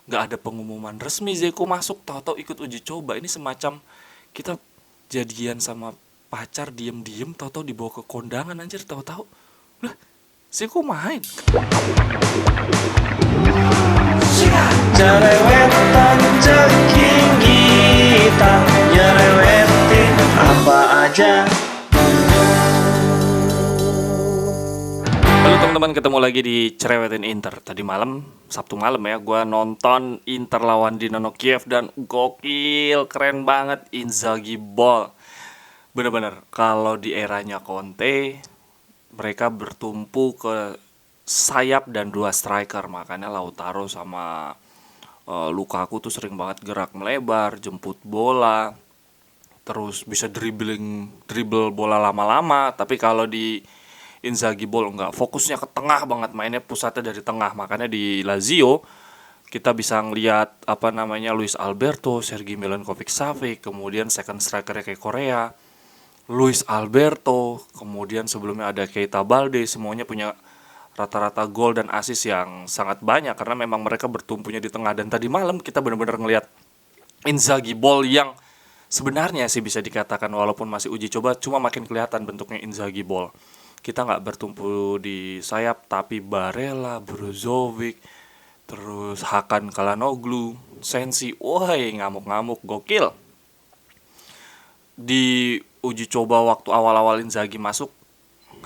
nggak ada pengumuman resmi Zeko masuk, tahu-tahu ikut uji coba. Ini semacam kita jadian sama pacar diem-diem, tahu-tahu dibawa ke kondangan anjir, tahu-tahu lah Zeko main. Cerewetan ceking kita nyerewetin apa aja. Halo teman-teman, ketemu lagi di Cerewetin Inter. Tadi malam, Sabtu malam ya, gue nonton Inter lawan Dinamo Kiev dan gokil, keren banget Inzaghi ball. Bener-bener, kalau di eranya Conte, mereka bertumpu ke sayap dan dua striker. Makanya Lautaro sama Lukaku tuh sering banget gerak melebar, jemput bola, terus bisa dribble bola lama-lama. Tapi kalau di Inzaghi ball enggak, fokusnya ke tengah banget, mainnya pusatnya dari tengah. Makanya di Lazio kita bisa ngelihat Luis Alberto, Sergei Milinkovic-Savic, kemudian second striker kayak Korea, Luis Alberto, kemudian sebelumnya ada Keita Balde, semuanya punya rata-rata gol dan assist yang sangat banyak karena memang mereka bertumpunya di tengah. Dan tadi malam kita benar-benar ngelihat Inzaghi ball yang sebenarnya sih bisa dikatakan walaupun masih uji coba, cuma makin kelihatan bentuknya Inzaghi ball. Kita nggak bertumpu di sayap, tapi Barella, Brozovic, terus Hakan Calhanoglu, Sensi, woi ngamuk-ngamuk, gokil. Di uji coba waktu awal-awal Inzaghi masuk,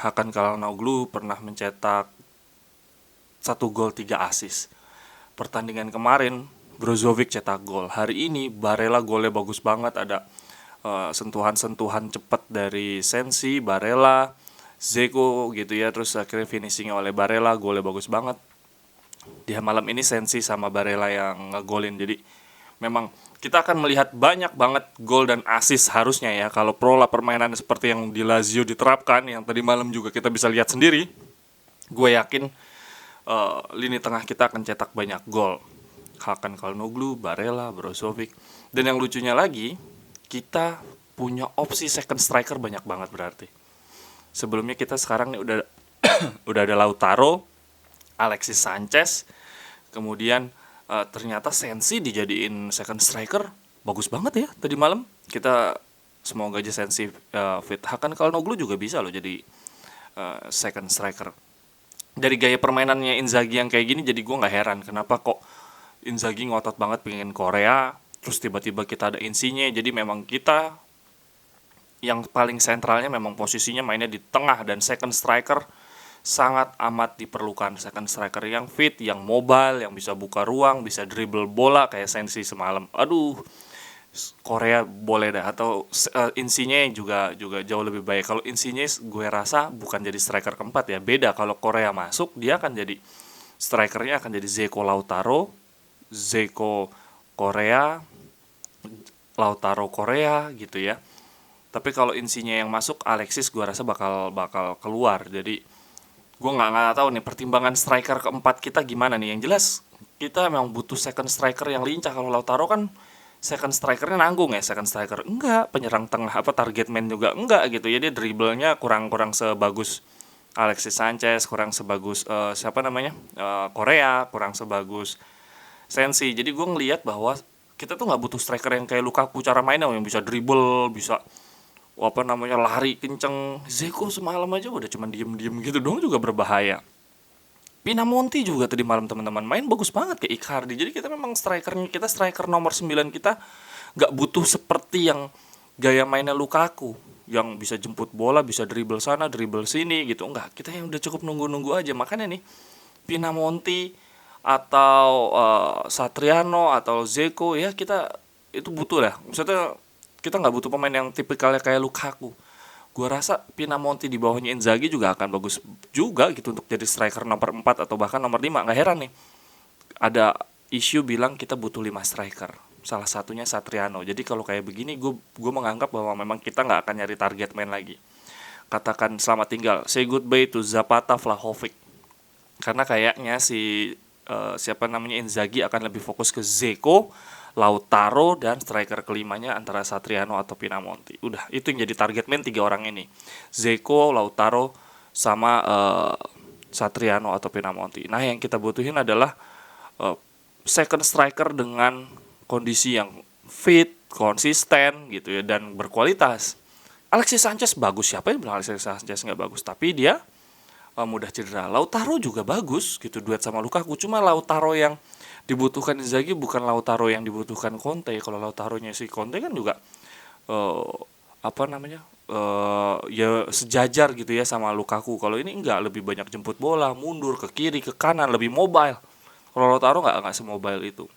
Hakan Calhanoglu pernah mencetak 1 gol 3 assist. Pertandingan kemarin Brozovic cetak gol. Hari ini Barella golnya bagus banget, ada sentuhan-sentuhan cepat dari Sensi, Barella, Zeko gitu ya, terus akhirnya finishingnya oleh Barella, golnya bagus banget. Di malam ini Sensi sama Barella yang ngegolin, jadi memang kita akan melihat banyak banget gol dan assist harusnya ya kalau pola permainan seperti yang di Lazio diterapkan, yang tadi malam juga kita bisa lihat sendiri. Gue yakin lini tengah kita akan cetak banyak gol. Hakan Calhanoglu, Barella, Brozovic. Dan yang lucunya lagi, kita punya opsi second striker banyak banget berarti. Sebelumnya kita sekarang nih udah ada Lautaro, Alexis Sanchez, kemudian ternyata Sensi dijadiin second striker, bagus banget ya tadi malam. Kita semoga aja Sensi fit. Hakan Calhanoglu juga bisa loh jadi second striker. Dari gaya permainannya Inzaghi yang kayak gini, jadi gue nggak heran kenapa kok Inzaghi ngotot banget pengen Korea, terus tiba-tiba kita ada Insigne. Jadi memang kita yang paling sentralnya memang posisinya mainnya di tengah, dan second striker sangat amat diperlukan. Second striker yang fit, yang mobile, yang bisa buka ruang, bisa dribble bola kayak Sensi semalam. Aduh, Korea boleh dah, atau Insigne juga jauh lebih baik. Kalau Insigne gue rasa bukan jadi striker keempat ya, beda. Kalau Korea masuk, dia akan jadi strikernya akan jadi Zeko Lautaro, Zeko Korea, Lautaro Korea gitu ya. Tapi kalau Insigne yang masuk, Alexis gue rasa bakal keluar. Jadi gue nggak tahu nih pertimbangan striker keempat kita gimana nih. Yang jelas kita memang butuh second striker yang lincah. Kalau Lautaro kan second strikernya nanggung ya, second striker enggak, penyerang tengah target man juga enggak gitu ya. Dia dribblenya kurang sebagus Alexis Sanchez, kurang sebagus Korea, kurang sebagus Sensi. Jadi gue ngelihat bahwa kita tuh nggak butuh striker yang kayak Lukaku cara mainnya, yang bisa dribble, bisa lari kenceng. Zeko semalam aja udah cuman diem-diem gitu dong juga berbahaya. Pinamonti juga tadi malam teman-teman main bagus banget kayak Icardi. Jadi kita memang striker nomor 9 kita nggak butuh seperti yang gaya mainnya Lukaku, yang bisa jemput bola, bisa dribble sana, dribble sini gitu. Enggak, kita yang udah cukup nunggu-nunggu aja. Makanya nih Pinamonti atau Satriano atau Zeko ya, kita itu butuh lah. Maksudnya kita nggak butuh pemain yang tipikalnya kayak Lukaku. Gue rasa Pinamonti di bawahnya Inzaghi juga akan bagus juga gitu untuk jadi striker nomor 4 atau bahkan nomor 5. Nggak heran nih ada isu bilang kita butuh 5 striker, salah satunya Satriano. Jadi kalau kayak begini gue menganggap bahwa memang kita nggak akan nyari target man lagi. Katakan selamat tinggal, say goodbye to Zapata, Vlahovic, karena kayaknya Inzaghi akan lebih fokus ke Zeko, Lautaro, dan striker kelimanya antara Satriano atau Pinamonti. Udah, itu yang jadi target man 3 orang ini. Zeko, Lautaro, sama Satriano atau Pinamonti. Nah, yang kita butuhin adalah second striker dengan kondisi yang fit, konsisten gitu ya, dan berkualitas. Alexis Sanchez bagus, siapa yang bilang Alexis Sanchez nggak bagus? Tapi dia mudah cedera. Lautaro juga bagus gitu, duet sama Lukaku. Cuma Lautaro yang dibutuhkan Inzaghi bukan Lautaro yang dibutuhkan Conte. Kalau Lautaronya si Conte kan juga eh, apa namanya, ya sejajar gitu ya sama Lukaku. Kalau ini enggak, lebih banyak jemput bola, mundur ke kiri ke kanan, lebih mobile. Kalau Lautaro nggak semobile itu.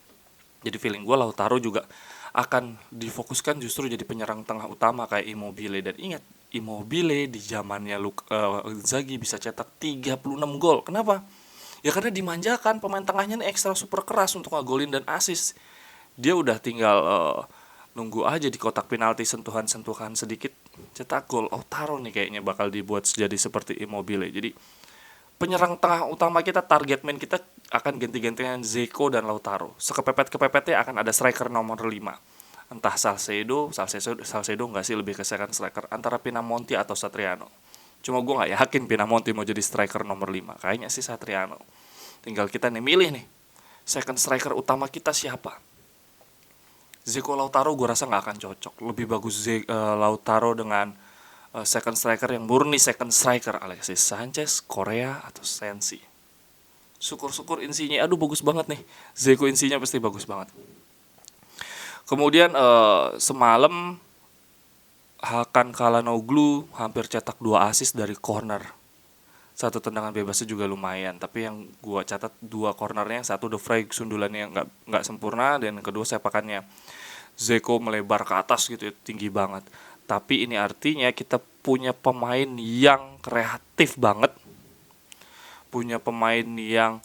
Jadi feeling gue Lautaro juga akan difokuskan justru jadi penyerang tengah utama kayak Immobile. Dan ingat, Immobile di zamannya Inzaghi bisa cetak 36 gol. Kenapa? Ya karena dimanjakan, pemain tengahnya nih ekstra super keras untuk ngagolin dan assist. Dia udah tinggal nunggu aja di kotak penalti, sentuhan-sentuhan sedikit cetak gol. Lautaro nih kayaknya bakal dibuat jadi seperti Immobile. Jadi penyerang tengah utama kita, target man kita akan ganti-gantian Zeko dan Lautaro. Sekepepet-kepepetnya akan ada striker nomor 5. Entah Salcedo nggak sih, lebih ke second striker, antara Pinamonti atau Satriano. Cuma gue nggak yakin Pinamonti mau jadi striker nomor 5. Kayaknya sih Satriano. Tinggal kita nih milih nih, second striker utama kita siapa. Zeko Lautaro gue rasa nggak akan cocok. Lebih bagus Lautaro dengan second striker yang murni second striker, Alexis Sanchez, Korea, atau Sensi. Syukur-syukur Insigne, aduh bagus banget nih. Zeko Insigne pasti bagus banget. Kemudian semalam Hakan Çalhanoğlu hampir cetak 2 assist dari corner. 1 tendangan bebasnya juga lumayan, tapi yang gua catat 2 cornernya, yang satu De Vrij sundulannya nggak sempurna, dan yang kedua sepakannya Zeko melebar ke atas gitu ya, tinggi banget. Tapi ini artinya kita punya pemain yang kreatif banget, punya pemain yang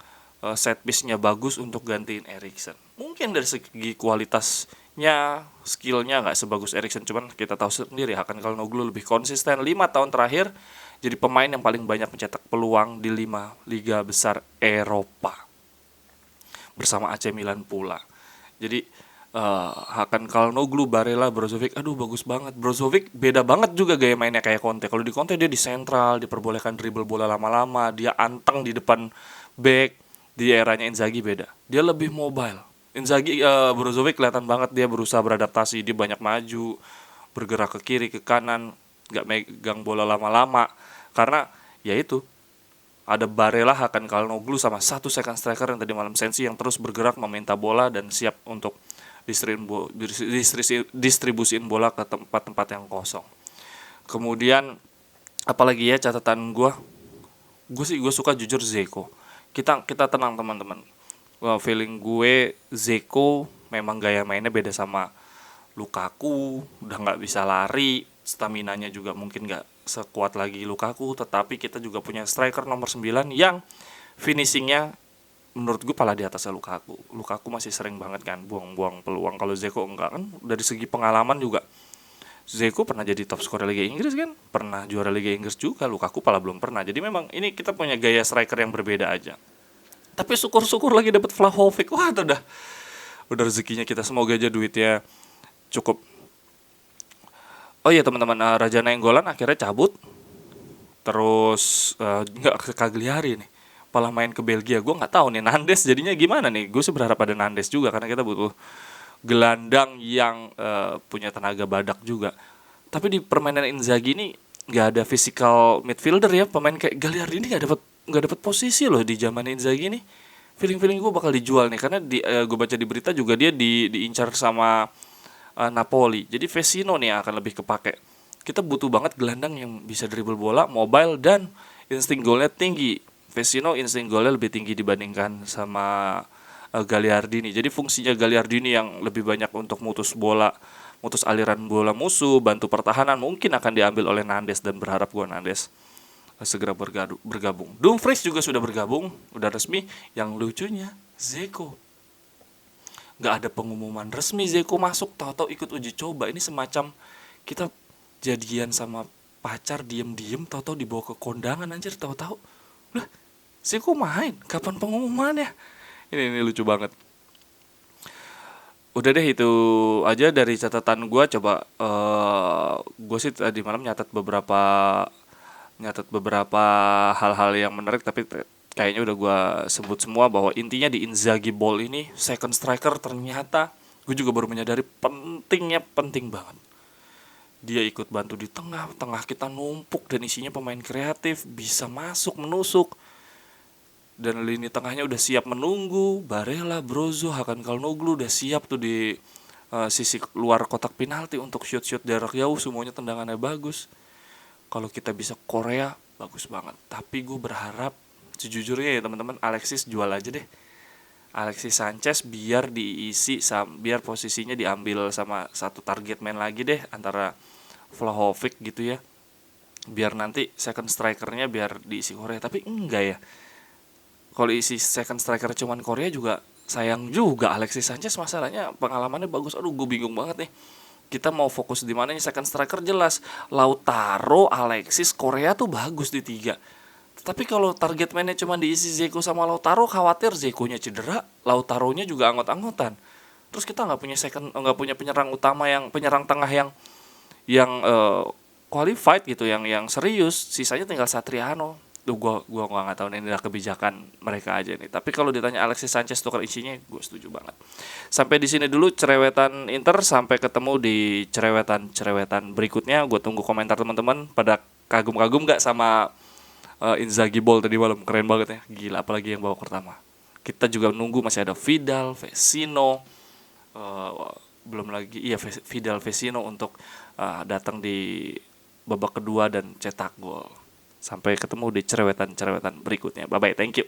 set piece-nya bagus untuk gantiin Eriksen. Mungkin dari segi kualitasnya, skillnya nggak sebagus Eriksen, cuman kita tahu sendiri Hakan Çalhanoğlu lebih konsisten 5 tahun terakhir jadi pemain yang paling banyak mencetak peluang di 5 liga besar Eropa bersama AC Milan pula. Jadi Hakan Çalhanoğlu, Barella, Brozovic, aduh bagus banget. Brozovic beda banget juga gaya mainnya kayak Conte. Kalau di Conte dia di sentral, diperbolehkan dribble bola lama-lama, dia anteng di depan back. Di eranya Inzaghi beda, dia lebih mobile. Inzaghi, Brozovic kelihatan banget dia berusaha beradaptasi, dia banyak maju, bergerak ke kiri ke kanan, nggak megang bola lama-lama. Karena ya itu, ada Barella, Hakan Çalhanoğlu sama 1 second striker yang tadi malam, Sensi, yang terus bergerak meminta bola dan siap untuk distribusiin bola ke tempat-tempat yang kosong. Kemudian apalagi ya catatan gue suka jujur Zeko. Kita tenang teman-teman. Feeling gue Zeko memang gaya mainnya beda sama Lukaku, udah nggak bisa lari, staminanya juga mungkin nggak sekuat lagi Lukaku, tetapi kita juga punya striker nomor 9 yang finishingnya menurut gue pala di atasnya Lukaku. Lukaku masih sering banget kan buang-buang peluang, kalau Zeko enggak kan. Dari segi pengalaman juga Zeko pernah jadi top scorer Liga Inggris kan, pernah juara Liga Inggris juga. Lukaku pala belum pernah. Jadi memang ini kita punya gaya striker yang berbeda aja. Tapi syukur-syukur lagi dapat Vlahovic. Wah, itu udah rezekinya kita. Semoga aja duitnya cukup. Oh iya teman-teman, Raja Nainggolan akhirnya cabut. Terus nggak ke Cagliari nih, malah main ke Belgia. Gue nggak tahu nih Nandes jadinya gimana nih. Gue sih berharap ada Nandes juga, karena kita butuh gelandang yang punya tenaga badak juga. Tapi di permainan Inzaghi ini nggak ada physical midfielder ya. Pemain kayak Gagliardini nggak dapat posisi loh di zaman Inzaghi ini. Feeling gue bakal dijual nih, karena gue baca di berita juga dia diincar sama Napoli. Jadi Vecino nih akan lebih kepake. Kita butuh banget gelandang yang bisa dribble bola, mobile, dan insting golnya tinggi. Vecino insting golnya lebih tinggi dibandingkan sama Gagliardini. Jadi fungsinya Gagliardini yang lebih banyak untuk mutus aliran bola musuh, bantu pertahanan, mungkin akan diambil oleh Nandes, dan berharap gue Nandes segera bergabung. Dumfries juga sudah bergabung, udah resmi. Yang lucunya Zeko, nggak ada pengumuman resmi Zeko masuk, tahu-tahu ikut uji coba. Ini semacam kita jadian sama pacar diem-diem, tahu-tahu dibawa ke kondangan, anjir, tahu-tahu lah Zeko main, kapan pengumumannya? Ini lucu banget. Udah deh, itu aja dari catatan gue. Coba gue sih tadi malam nyatat beberapa hal-hal yang menarik, tapi kayaknya udah gue sebut semua, bahwa intinya di Inzaghi Ball ini second striker ternyata gue juga baru menyadari penting banget. Dia ikut bantu di tengah kita numpuk dan isinya pemain kreatif, bisa masuk menusuk, dan lini tengahnya udah siap menunggu. Barella, Brozo, Hakan Calhanoglu udah siap tuh di sisi luar kotak penalti untuk shoot jarak jauh, semuanya tendangannya bagus. Kalau kita bisa Korea bagus banget, tapi gue berharap sejujurnya ya teman-teman, Alexis jual aja deh. Alexis Sanchez biar diisi, biar posisinya diambil sama satu target man lagi deh, antara Vlahovic gitu ya. Biar nanti second strikernya biar diisi Korea. Tapi enggak ya, kalau isi second striker cuman Korea juga sayang juga. Alexis Sanchez masalahnya pengalamannya bagus. Aduh, gue bingung banget nih. Kita mau fokus di mana nih? Second striker jelas Lautaro, Alexis, Korea tuh bagus di 3. Tapi kalau target mainnya cuma diisi Dzeko sama Lautaro, khawatir Dzekonya cedera, Lautaronya juga anggot-anggotan. Terus kita nggak punya penyerang utama, yang penyerang tengah yang qualified gitu, yang serius. Sisanya tinggal Satriano. Tuh gua nggak tahu nih, ini adalah kebijakan mereka aja nih. Tapi kalau ditanya Alexis Sanchez tukar isinya, gue setuju banget. Sampai di sini dulu cerewetan Inter, sampai ketemu di cerewetan berikutnya. Gue tunggu komentar teman-teman, pada kagum nggak sama Inzaghi Ball tadi malam, keren banget ya, gila, apalagi yang babak pertama. Kita juga nunggu, masih ada Vidal, Vecino, belum lagi Vidal, Vecino untuk datang di babak kedua dan cetak gol. Sampai ketemu di cerewetan berikutnya. Bye bye, thank you.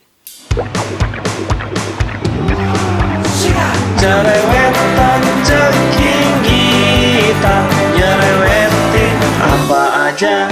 Cerewetan ceking kita, nyerewetin apa aja.